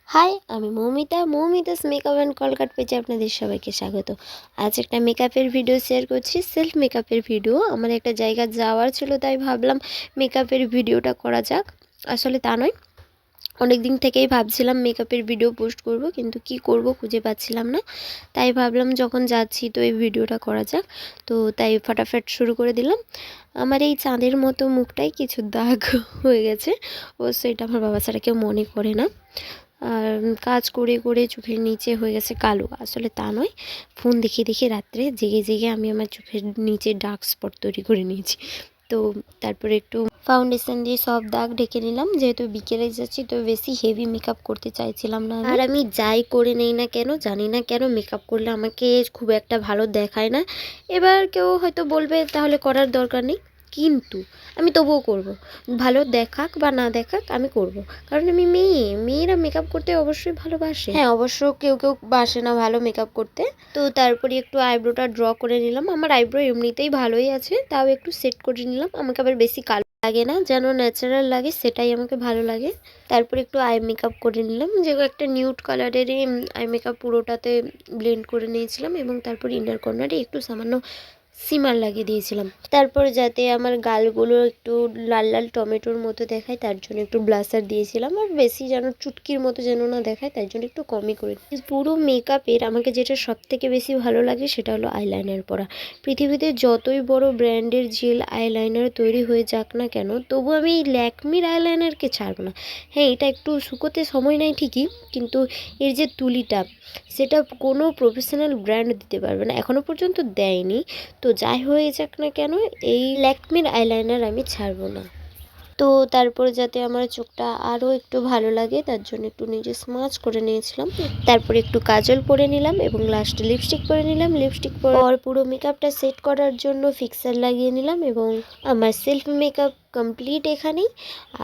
High, আমি Moumita's makeup and কলকাট পেজে আপনাদের সবাইকে স্বাগত। আজ একটা মেকআপের ভিডিও শেয়ার করছি, সেলফ মেকআপের ভিডিও। আমার একটা জায়গা যাওয়ার ছিল, তাই ভাবলাম মেকআপের ভিডিওটা করা যাক। আসলে তা নয়, অনেক দিন থেকেই ভাবছিলাম মেকআপের ভিডিও পোস্ট করব, কিন্তু কি করব খুঁজে পাচ্ছিলাম না। তাই ভাবলাম যখন যাচ্ছি তো এই ভিডিওটা করা যাক। তো তাই ফটাফট শুরু করে দিলাম। আমার এই চাঁদের মতো মুখটাই কিছু দাগ হয়ে গেছে, অবশ্য এটা আমার বাবা ছাড়া কেউ মনে করে না। আর কাজ করে করে চোখের নিচে হয়ে গেছে কালো। আসলে তা নয়, ফোন দেখে দেখে রাত্রে জেগে জেগে আমি আমার চোখের নিচে ডার্ক স্পট তৈরি করে নিয়েছি। তো তারপরে একটু ফাউন্ডেশন দিয়ে সব দাগ ঢেকে নিলাম, যেহেতু বিকেলে যাচ্ছি তো বেশি হেভি মেকআপ করতে চাইছিলাম না। আর আমি যাই করে নেই না কেন, জানি না কেন মেকআপ করলে আমাকে খুব একটা ভালো দেখায় না। এবার কেউ হয়তো বলবে তাহলে করার দরকার নেই, কিন্তু আমি তবুও করব। ভালো দেখাক বা না দেখাক আমি করব, কারণ আমি মেয়েরা মেকআপ করতে অবশ্যই ভালোবাসে। হ্যাঁ, অবশ্য কেউ কেউ বাসে না ভালো মেকআপ করতে। তো তারপরে একটু আইব্রোটা ড্র করে নিলাম। আমার আইব্রো এমনিতেই ভালোই আছে, তাও একটু সেট করে নিলাম। আমাকে আবার বেশি কালো লাগে না, যেন ন্যাচারাল লাগে সেটাই আমাকে ভালো লাগে। তারপরে একটু আই মেকআপ করে নিলাম, যে একটা নিউড কালারেরই আই মেকআপ পুরোটাতে ব্লেন্ড করে নিয়েছিলাম, এবং তারপর ইনার কর্নারে একটু সামান্য সিমার লাগিয়ে দিয়েছিলাম। তারপর যাতে আমার গালগুলো একটু লাল লাল টমেটোর মতো দেখায় তার জন্য একটু ব্লাসার দিয়েছিলাম, আর বেশি যেন চুটকির মতো যেন না দেখায় তাই জন্য একটু কমই করে। পুরো মেকআপের আমাকে যেটা সব থেকে বেশি ভালো লাগে সেটা হলো আইলাইনার পরা। পৃথিবীতে যতই বড় ব্র্যান্ডের জেল আইলাইনার তৈরি হয়ে যাক না কেন, তবু আমি এই ল্যাকমির আইলাইনারকে ছাড়বো না। হ্যাঁ, এটা একটু শুকোতে সময় নেয় ঠিকই, কিন্তু এর যে তুলিটা সেটা কোনো প্রফেশনাল ব্র্যান্ড দিতে পারবে না, এখনও পর্যন্ত দেয়নি। তো যাই হয়ে যাক না কেন, এই ল্যাকমির আইলাইনার আমি ছাড়বো না। তো তারপর যাতে আমার চোখটা আরও একটু ভালো লাগে তার জন্য একটু নিজে স্মাচ করে নিয়েছিলাম। তারপর একটু কাজল পরে নিলাম এবং লাস্টে লিপস্টিক পরে নিলাম। লিপস্টিক পর পুরো মেকআপটা সেট করার জন্য ফিক্সার লাগিয়ে নিলাম, এবং আমার সেলফ মেকআপ কমপ্লিট এখানেই।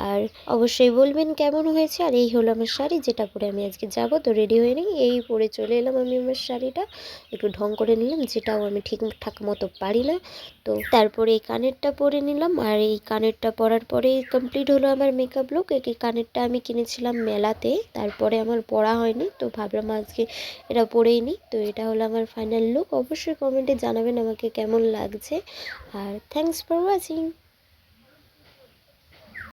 আর অবশ্যই বলবেন কেমন হয়েছে। আর এই হলো আমার শাড়ি, যেটা পরে আমি আজকে যাব। তো রেডি হয়ে নিই, এই পরে চলে এলাম আমি আমার শাড়িটা একটু ঢং করে নিলাম, যেটাও আমি ঠিকঠাক মতো পারি না। তো তারপরে এই কানেরটা পরে নিলাম, আর এই কানেরটা পরার পরে কমপ্লিট হলো আমার মেকআপ লুক। এই কানেরটা আমি কিনেছিলাম মেলাতে, তারপরে আমার পরা হয়নি, তো ভাবলাম আজকে এটা পরেই নিই। তো এটা হলো আমার ফাইনাল লুক। অবশ্যই কমেন্টে জানাবেন আমাকে কেমন লাগছে। আর থ্যাংকস ফর ওয়াচিং।